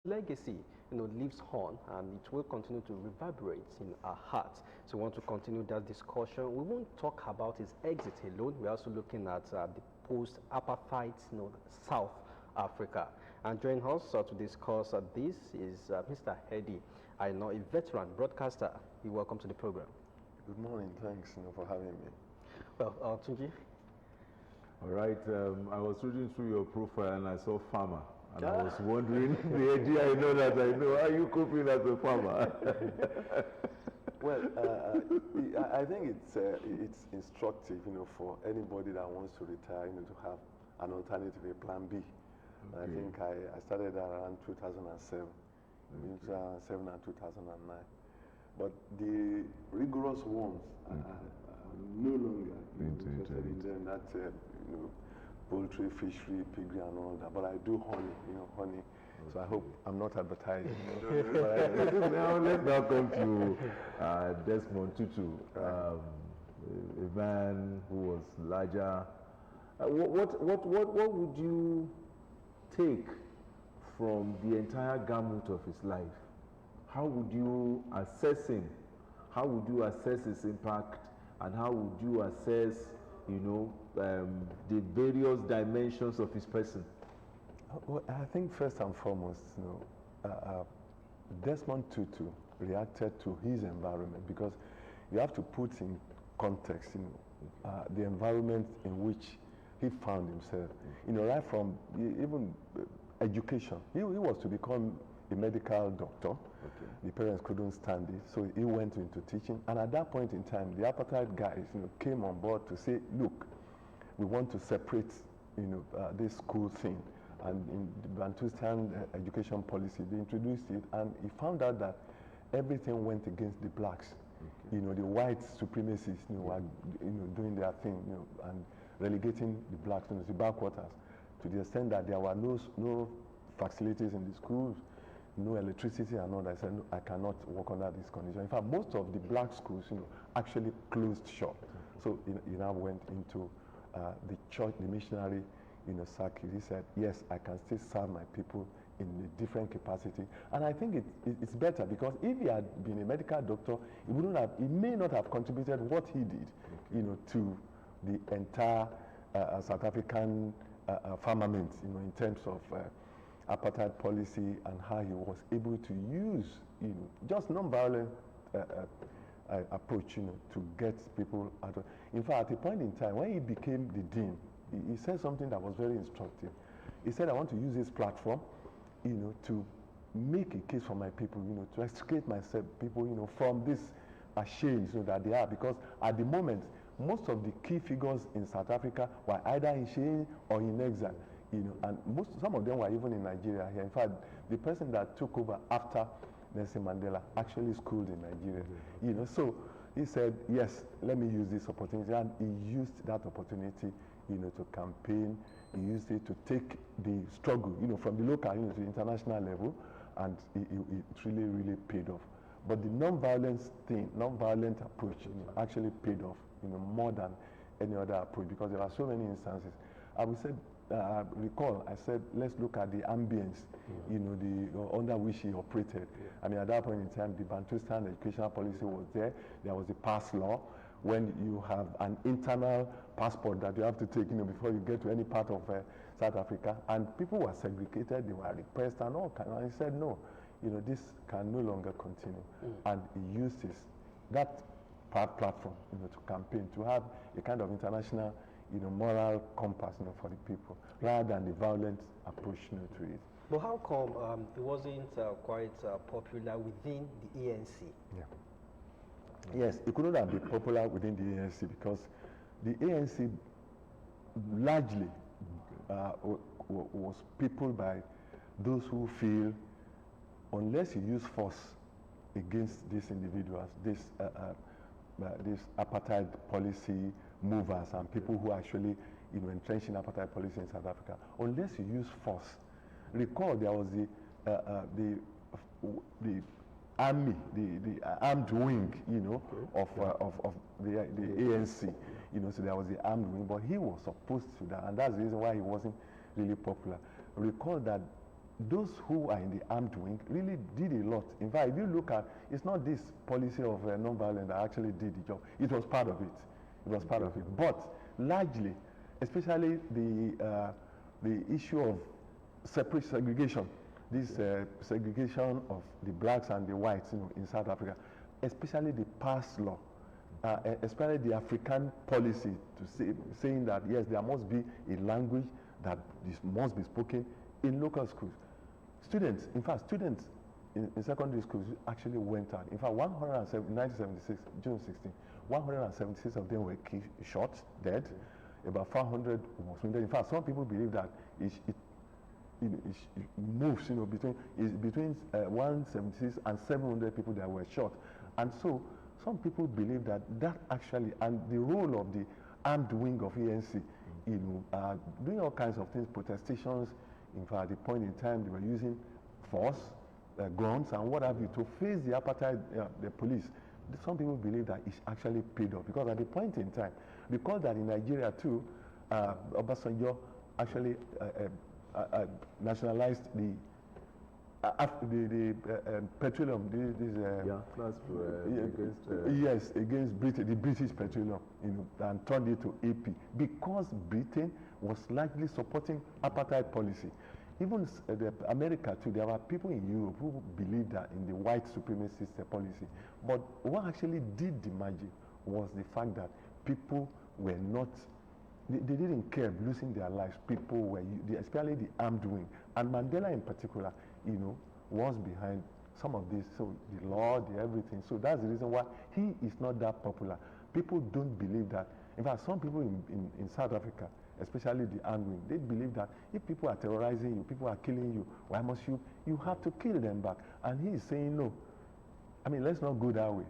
legacy, lives on, and it will continue to reverberate in our hearts. So we want to continue that discussion. We won't talk about his exit alone. We're also looking at the post-apartheid, South Africa. And joining us to discuss this is Mr. Hedi. I know a veteran broadcaster. You're welcome to the program. Good morning. Thanks, for having me. Well, Tunji. All right. I was reading through your profile and I saw farmer. And I was wondering, the idea I know, how are you coping as a farmer? Well, I think it's instructive, for anybody that wants to retire, to have an alternative, a plan B. Okay. I think I started that around 2007, okay. 2007 and 2009. But the rigorous ones are no longer interested in them. That's, poultry, fishery, piggery, and all that. But I do honey. Okay. So I hope I'm not advertising. Now let's now come to Desmond Tutu, a man who was larger. What would you take from the entire gamut of his life? How would you assess him? How would you assess his impact? And how would you assess, the various dimensions of his person? Well, I think first and foremost, Desmond Tutu reacted to his environment, because you have to put in context, the environment in which he found himself. Right from even education. He was to become a medical doctor. Okay. The parents couldn't stand it, so he went into teaching. And at that point in time, the apartheid guys, came on board to say, look, we want to separate, this school thing. And in the Bantustan education policy, they introduced it, and he found out that everything went against the blacks. Okay. The white supremacists, were, doing their thing, and relegating the blacks to the backwaters, to the extent that there were no facilities in the schools, no electricity and all that. I said, no, I cannot work under this condition. In fact, most of the black schools, actually closed shop. So he now went into the church, the missionary, circuit. He said, yes, I can still serve my people in a different capacity. And I think it's better, because if he had been a medical doctor, he may not have contributed what he did, to the entire South African firmament, in terms of apartheid policy, and how he was able to use, just non-violent approach, to get people out of. In fact, at a point in time, when he became the dean, he said something that was very instructive. He said, I want to use this platform, to make a case for my people, to extricate myself, people, from this shame, that they are. Because at the moment, most of the key figures in South Africa were either in shame or in exile. And some of them were even in Nigeria here. In fact, the person that took over after Nelson Mandela actually schooled in Nigeria. So he said, yes, let me use this opportunity. And he used that opportunity, to campaign. He used it to take the struggle, from the local, to the international level. And it really, really paid off. But the non-violence thing, non-violent approach, actually paid off, more than any other approach, because there are so many instances. I would say, recall, I said, let's look at the ambience, the under which he operated. I mean, at that point in time, the Bantustan educational policy was there. There was a pass law. When you have an internal passport that you have to take, before you get to any part of South Africa, and people were segregated, they were repressed and all kinds. And he said, no, this can no longer continue. And he used that platform, to campaign, to have a kind of international, moral compass, for the people, rather than the violent approach, to it. But how come it wasn't quite popular within the ANC? Yeah. Yes, it couldn't have been popular within the ANC, because the ANC largely was peopled by those who feel, unless you use force against these individuals, these apartheid policy movers and people who actually entrenched in apartheid policy in South Africa, unless you use force. Recall, there was the army, the armed wing, of the ANC, so there was the armed wing, but he was opposed to that, and that's the reason why he wasn't really popular. Recall that those who are in the armed wing really did a lot. In fact, if you look at, it's not this policy of non-violence that actually did the job. It was part of it. It was part of it. But largely, especially the issue of separate segregation, this segregation of the blacks and the whites, in South Africa, especially the pass law, especially the African policy to saying that yes, there must be a language that must be spoken in local schools. Students, in fact, students in secondary schools actually went out. In fact, 1976, June 16, 176 of them were shot, dead. About 500 was wounded. In fact, some people believe that it moves, between 176 and 700 people that were shot. And so, some people believe that actually, and the role of the armed wing of ANC, doing all kinds of things, protestations. In fact, at the point in time, they were using force, guns, and what have you, to face the apartheid, the police. Some people believe that it's actually paid off, because at the point in time, because that in Nigeria too, Obasanjo actually nationalized the petroleum. Against the British petroleum, and turned it to AP, because Britain was largely supporting apartheid policy. Even America too, there were people in Europe who believed that in the white supremacist policy. But what actually did the magic was the fact that people were not, they didn't care losing their lives. People were, especially the armed wing, and Mandela in particular, was behind some of this. So the law, the everything. So that's the reason why he is not that popular. People don't believe that. In fact, some people in South Africa, especially the armed wing, they believe that if people are terrorizing you, people are killing you, why must you have to kill them back? And he is saying no. I mean, let's not go that way.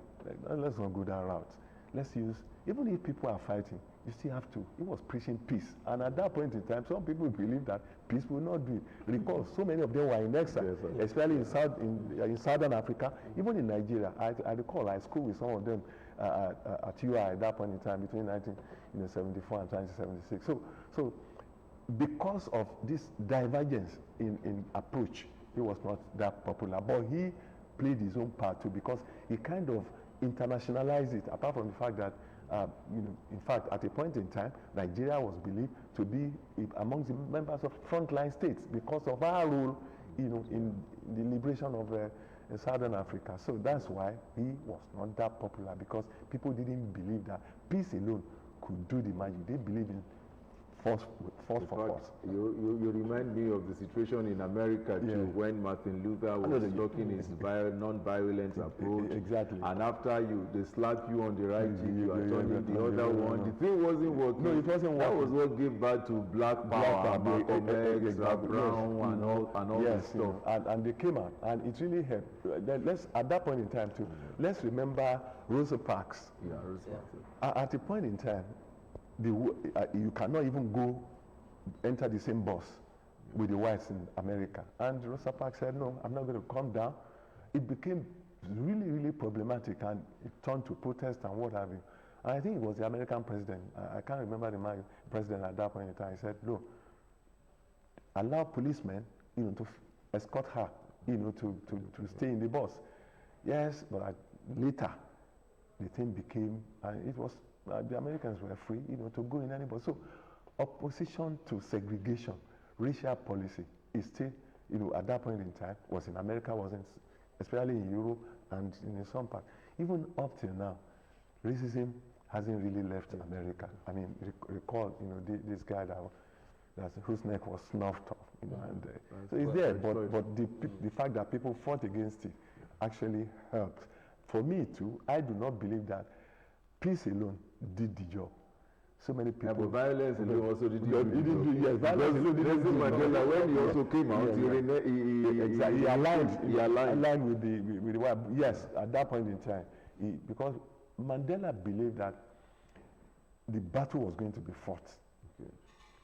Let's not go that route. Let's use, even if people are fighting, you still have to. He was preaching peace. And at that point in time, some people believe that peace will not do it. Recall, so many of them were in exile, especially in Southern Africa, even in Nigeria. I recall I schooled with some of them at UI at that point in time, between 1974 and 1976. So because of this divergence in approach, he was not that popular. But he played his own part too, because he kind of internationalized it, apart from the fact that in fact, at a point in time, Nigeria was believed to be among the members of frontline states because of our role, in the liberation of Southern Africa. So that's why he was not that popular, because people didn't believe that peace alone could do the magic. They believed in force for force. You remind me of the situation in America too, when Martin Luther was talking his non-violence approach. Exactly. And after they slap you on the right cheek, you are turning the other one. The thing wasn't working. No, it wasn't working. That was what gave birth to Black Power, Malcolm X, Brown, and all this stuff. And they came out, and it really helped. At that point in time too, let's remember Rosa Parks. Yeah, Rosa Parks. At a point in time, you cannot even enter the same bus with the whites in America. And Rosa Parks said, no, I'm not going to come down. It became really, really problematic, and it turned to protest and what have you. And I think it was the American president. I can't remember the president at that point in time. He said, no, allow policemen, to escort her, to stay in the bus. Yes, but later, the thing became, it was, the Americans were free, to go in any bus. So, opposition to segregation, racial policy is still, at that point in time, was in America, wasn't, especially in Europe and in some part. Even up till now, racism hasn't really left America. I mean, recall, this guy whose neck was snuffed off, and so it's there. But the fact that people fought against it actually helped. For me too, I do not believe that peace alone did the job. So many people. But violence alone also did the job. Yes, violence alone did the job. When he also came out, he aligned with the white. Yes, at that point in time, because Mandela believed that the battle was going to be fought,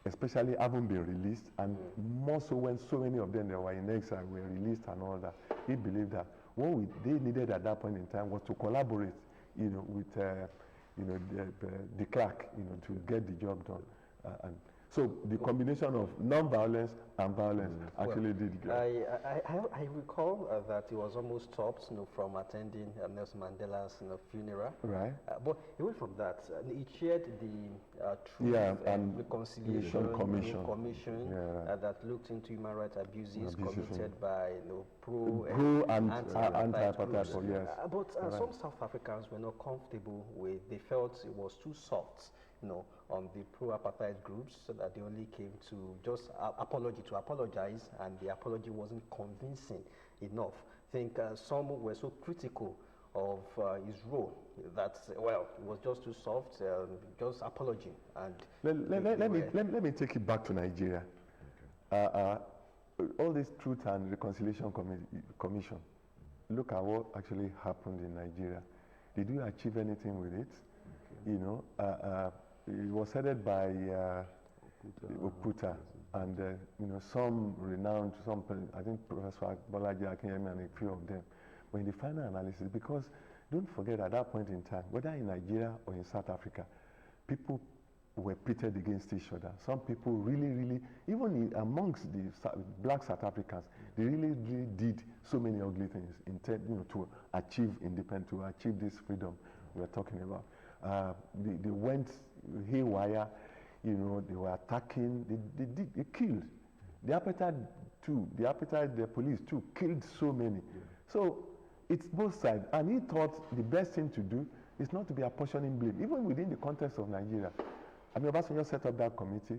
especially having been released, and more so when so many of them that were in exile were released and all that. He believed that what they needed at that point in time was to collaborate, with de Klerk, to get the job done. So the combination of non-violence and violence actually did get. I recall that he was almost stopped, from attending Nelson Mandela's funeral. Right. But away from that, he chaired the Truth and Reconciliation Commission that looked into human rights abuses committed by pro and anti-apartheid groups. Yes. But some South Africans were not comfortable with. They felt it was too soft. On the pro-apartheid groups, so that they only came to just apologize, and the apology wasn't convincing enough. I think some were so critical of his role that, well, it was just too soft, just apology. And let me take it back to Nigeria. Okay. All this Truth and Reconciliation Commission, look at what actually happened in Nigeria. Did you achieve anything with it? Okay. It was headed by Abeokuta and some renowned, I think Professor Bolaji Akinyemi and a few of them. But in the final analysis, because don't forget at that point in time, whether in Nigeria or in South Africa, people were pitted against each other. Some people really, even amongst the black South Africans, they really did so many ugly things to achieve independence, to achieve this freedom we're talking about. They went haywire, they were attacking, they killed. The APARTHEID, the police too, killed so many. So it's both sides. And he thought the best thing to do is not to be apportioning blame, even within the context of Nigeria. I mean, Obasanjo set up that committee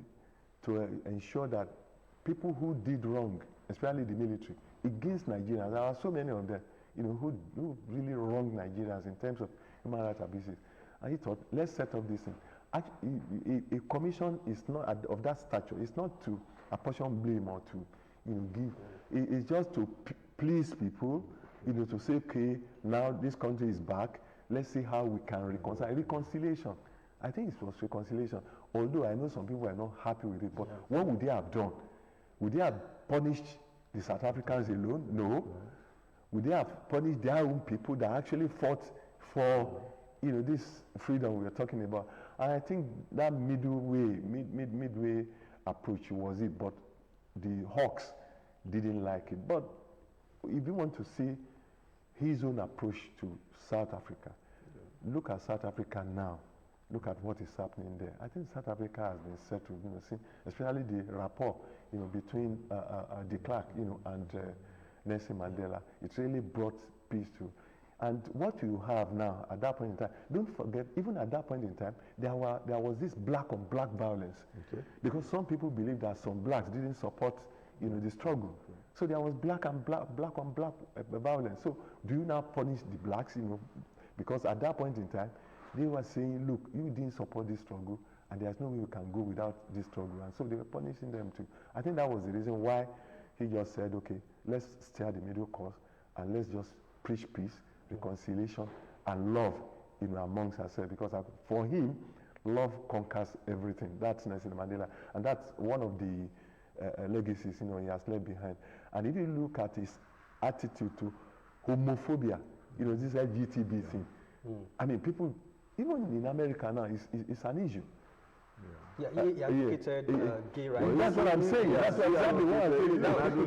to ensure that people who did wrong, especially the military, against Nigerians, there are so many of them, who really wronged Nigerians in terms of human rights abuses. And he thought, let's set up this thing. Actually, a commission is not of that stature. It's not to apportion blame or to, give. It's just to please people, to say, okay, now this country is back. Let's see how we can reconcile. Reconciliation. I think it was reconciliation. Although I know some people are not happy with it, but what would they have done? Would they have punished the South Africans alone? No. Would they have punished their own people that actually fought for this freedom we are talking about? And I think that midway approach was it, but the Hawks didn't like it. But if you want to see his own approach to South Africa, look at South Africa now. Look at what is happening there. I think South Africa has been settled, especially the rapport, between de Klerk, and Nelson Mandela. It really brought peace to. And what you have now at that point in time, don't forget, even at that point in time, there was this black on black violence. Okay. Because some people believe that some blacks didn't support, the struggle. Okay. So there was black on black violence. So do you now punish the blacks, because at that point in time, they were saying, look, you didn't support this struggle, and there's no way you can go without this struggle. And so they were punishing them too. I think that was the reason why he just said, okay, let's steer the middle course, and let's just preach peace, reconciliation, and love, amongst ourselves. Because for him, love conquers everything. That's Nelson Mandela, and that's one of the legacies, he has left behind. And if you look at his attitude to homophobia, this LGTB thing, I mean, people, even in America now, it's an issue. Yeah, he advocated gay rights. Well, that's what I'm saying. That's exactly what I'm saying.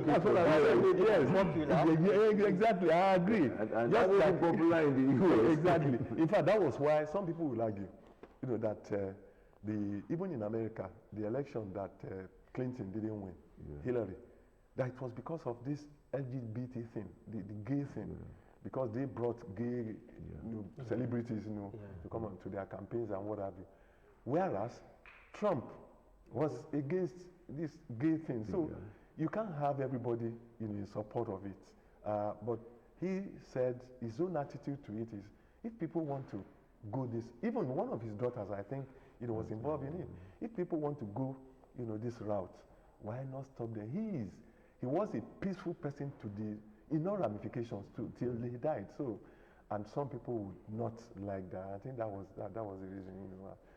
That's what I'm saying. Yes, exactly. I agree. And that was popular in the US. Exactly. In fact, that was why some people will argue, that even in America, the election that Clinton didn't win, Hillary, that it was because of this LGBT thing, the gay thing. Because they brought gay celebrities, to come on to their campaigns and what have you. Whereas Trump was against this gay thing. So you can't have everybody in support of it. But he said his own attitude to it is, if people want to go this, even one of his daughters, I think, was involved in it. If people want to go, this route, why not stop there? He was a peaceful person to the, in all ramifications till he died. So And some people would not like that. I think that was the reason,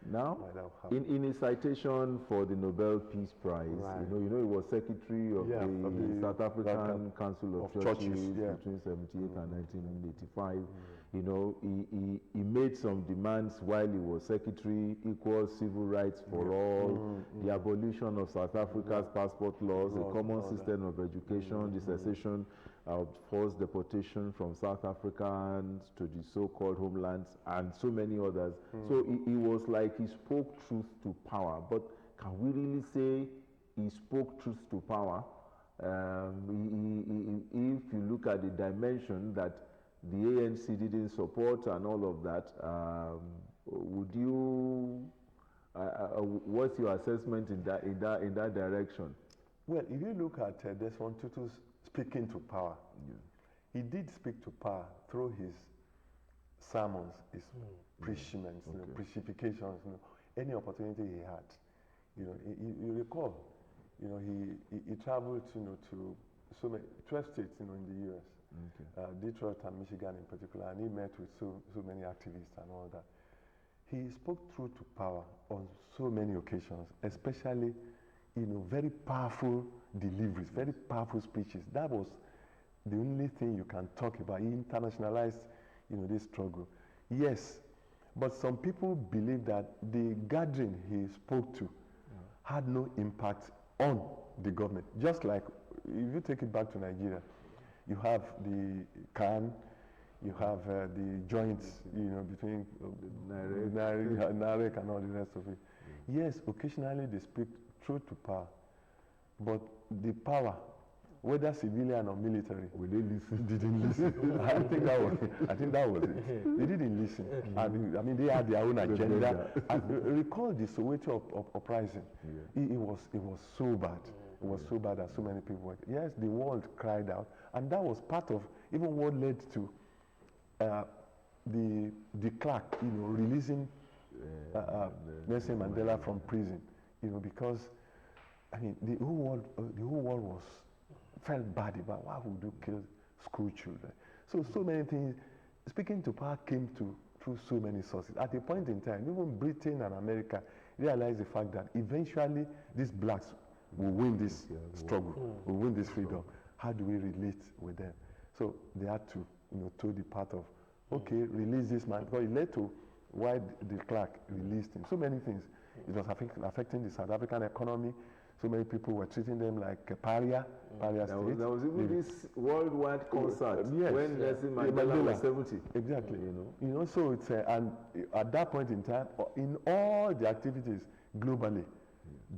Now, why that happened. in a citation for the Nobel Peace Prize, Right. he was secretary of the South African Council of Churches between 78 and 1985. He made some demands while he was secretary: equal civil rights for all, the abolition of South Africa's passport laws, a common system of education, the cessation of forced deportation from South Africans to the so-called homelands, and so many others. So he was like, he spoke truth to power. But can we really say he spoke truth to power? If you look at the dimension that the ANC didn't support and all of that, would you? What's your assessment in that direction? Well, if you look at Desmond Tutu's speaking to power, he did speak to power through his sermons, his preachments, preachifications, any opportunity he had. You recall, he traveled, to so many 12 states, in the U.S. Detroit and Michigan in particular, and he met with so many activists and all that. He spoke truth to power on so many occasions, especially, very powerful deliveries, very powerful speeches. That was the only thing you can talk about. He internationalized, this struggle. Yes, but some people believe that the gathering he spoke to had no impact on the government. Just like, if you take it back to Nigeria, you have the CAN, you have the joints, between NAREC and all the rest of it. Yes, occasionally they speak truth to power, but the power, whether civilian or military, didn't listen. I think that was it. They didn't listen. And, they had their own agenda. And recall the Soweto uprising. It was so bad. It was so bad that so many people were. Yes, the world cried out, and that was part of even what led to the clerk, releasing Nelson Mandela from prison. Because the whole world felt bad about why would you kill school children. So many things. Speaking to power came through so many sources. At a point in time, even Britain and America realized the fact that eventually these blacks will win this struggle, will win this freedom. How do we relate with them? So they had to, toe the part of, okay, release this man, because it led to why the clerk released him. So many things. It was affecting the South African economy. So many people were treating them like a pariah state. There was even this worldwide concert when Nelson Mandela was 70. Exactly. So it's and at that point in time, in all the activities globally,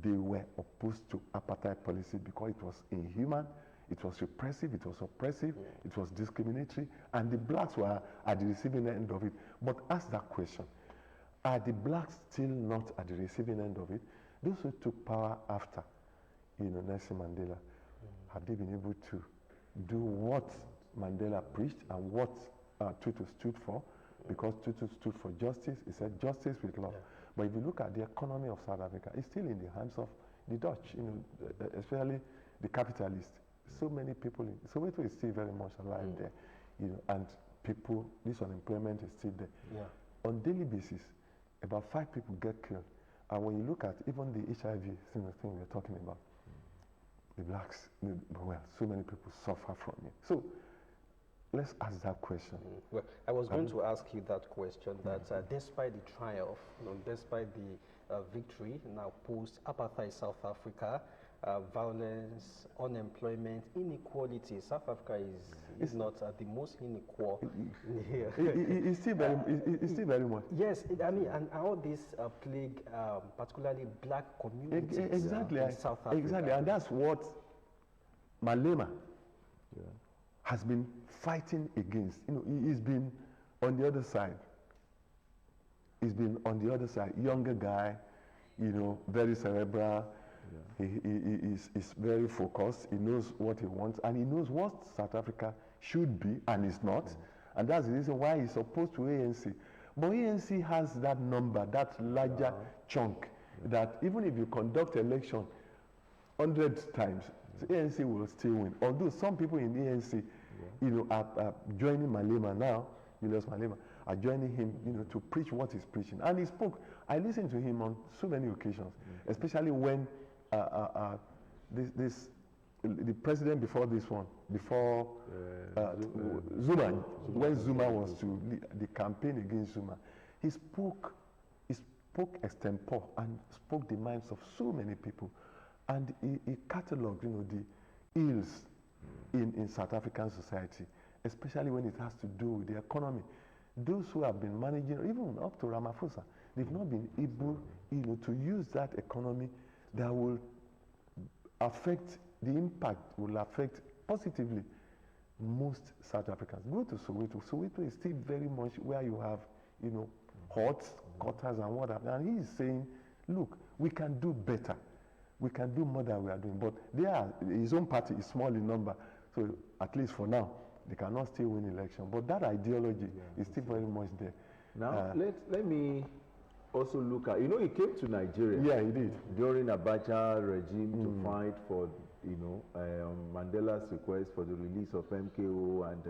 they were opposed to apartheid policy because it was inhuman, it was repressive, it was oppressive, it was discriminatory, and the blacks were at the receiving end of it. But ask that question. Are the blacks still not at the receiving end of it? Those who took power after, Nelson Mandela, have they been able to do what Mandela preached and what Tutu stood for? Because Tutu stood for justice. He said justice with love. But if you look at the economy of South Africa, it's still in the hands of the Dutch, especially the capitalists. So many people, Soweto is still very much alive there, and people, this unemployment is still there. Yeah. On daily basis, about 5 people get killed. And when you look at even the HIV thing we're talking about, the blacks, so many people suffer from it. So let's ask that question. Well, I was going to ask you that question, that despite the triumph, despite the victory, now post-apartheid South Africa, violence, unemployment, inequality, South Africa is not the most unequal. It's still very much. Yes, and all this plague, particularly black communities in South Africa. Exactly, and that's what Malema has been fighting against. He's been on the other side. He's been on the other side, younger guy, very cerebral. He is very focused. He knows what he wants, and he knows what South Africa should be and is not. And that's the reason why he's opposed to ANC. But ANC has that number, that larger chunk, that even if you conduct election 100 times, the ANC will still win. Although some people in the ANC, are joining Malema now Julius Malema, are joining him, to preach what he's preaching. And he spoke. I listened to him on so many occasions, especially when the president before this one, before Zuma, when Zuma was to lead the campaign against Zuma, he spoke extempore and spoke the minds of so many people, and he catalogued, the ills in South African society, especially when it has to do with the economy. Those who have been managing, even up to Ramaphosa, they've not been able, to use that economy that will affect, the impact will affect positively most South Africans. Go to Soweto. Soweto is still very much where you have, huts, quarters and what have you. And he is saying, look, we can do better. We can do more than we are doing. But his own party is small in number. So at least for now, they cannot still win election. But that ideology is still very much there. Now, let me also look at, he came to Nigeria. Yeah, he did. During Abacha regime to fight for, Mandela's request for the release of MKO and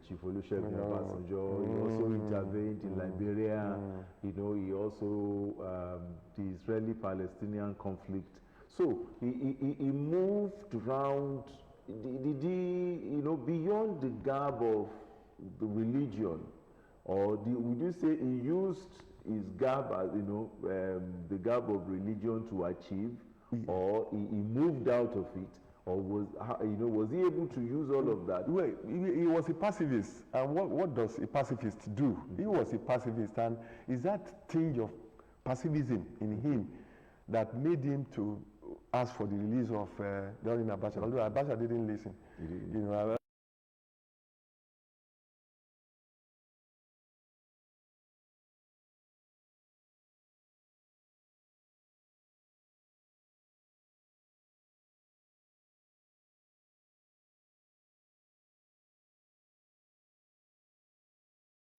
Chief Olusegun Obasanjo. He also intervened in Liberia. He also the Israeli-Palestinian conflict. So he moved around. Beyond the garb of the religion, or would you say he used his garb as the garb of religion to achieve, or he moved out of it, or was he able to use all of that? Well, he was a pacifist, and what does a pacifist do? He was a pacifist, and is that tinge of pacifism in him that made him to ask for the release of during Abacha, although Abacha didn't listen.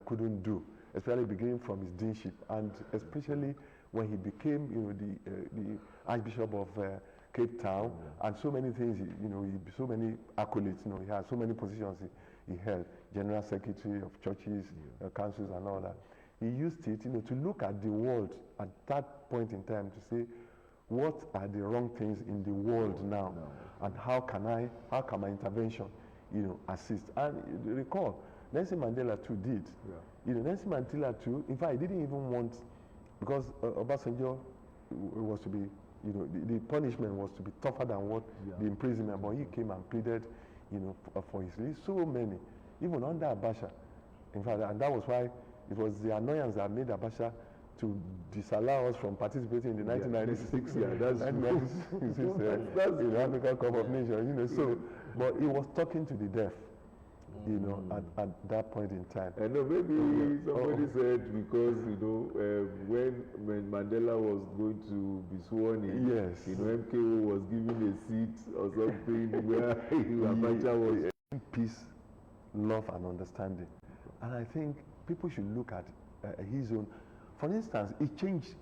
Couldn't do, especially beginning from his deanship, and especially when he became, the Archbishop of Cape Town, and so many things, so many accolades, he had so many positions he held, General Secretary of churches, councils and all that. He used it, to look at the world at that point in time to say, what are the wrong things in the world now, and how can my intervention, assist? And recall, Nelson Mandela too did. Nelson Mandela too, in fact, he didn't even want, because Obasanjo was to be, the punishment was to be tougher than what the imprisonment, but he came and pleaded, for his release. So many, even under Abacha, in fact, and that was why it was the annoyance that made Abacha to disallow us from participating in the 1996 African Cup of Nations, so, but he was talking to the deaf. At that point in time. I know, maybe somebody said because, when Mandela was going to be sworn in, MKO was given a seat or something where Abacha was. Peace, love, and understanding. And I think people should look at his own. For instance, he changed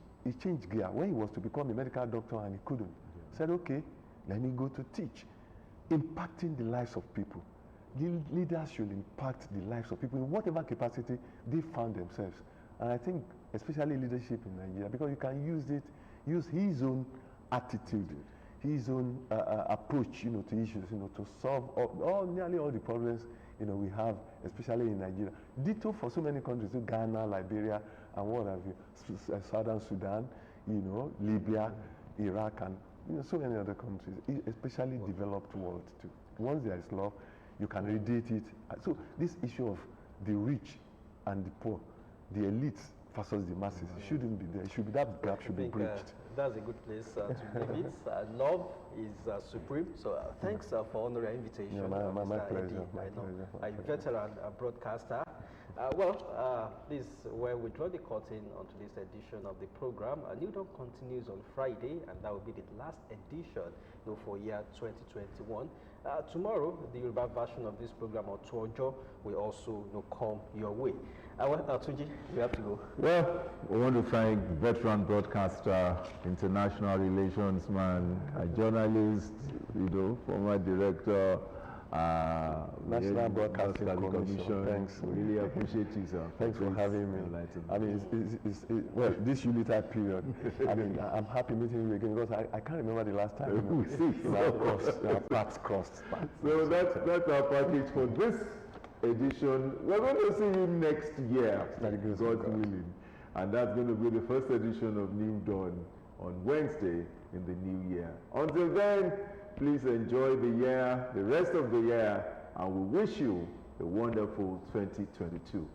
gear when he was to become a medical doctor and he couldn't. Said, okay, let me go to teach, impacting the lives of people. Leaders should impact the lives of people in whatever capacity they found themselves. And I think especially leadership in Nigeria, because you can use his own attitude, his own approach, to issues, to solve nearly all the problems, we have, especially in Nigeria. Ditto for so many countries, Ghana, Liberia, and what have you, Southern Sudan, Libya, Iraq, and so many other countries, especially developed world too. Once there is love, you can radiate it. So this issue of the rich and the poor, the elites versus the masses, shouldn't be there. That gap should be bridged. That's a good place to leave it. Love is supreme. So thanks for honoring our invitation. Yeah, my pleasure. A veteran broadcaster. This is where we draw the curtain onto this edition of the program. Newdawn continues on Friday, and that will be the last edition for year 2021. Tomorrow, the Yoruba version of this program, Otuojo, will also come your way. Tunji, you have to go. Well, we want to thank veteran broadcaster, international relations man, a journalist, former director, National Broadcasting Commission. Thanks. We really appreciate you, sir. Thanks for having me. I mean, well, this Unitard period, I mean, I'm happy meeting you again because I can't remember the last time our paths crossed. So that's our package for this edition. We're going to see you next year, God willing. And that's going to be the first edition of New Dawn on Wednesday in the new year. Until then, please enjoy the year, the rest of the year, and we wish you a wonderful 2022.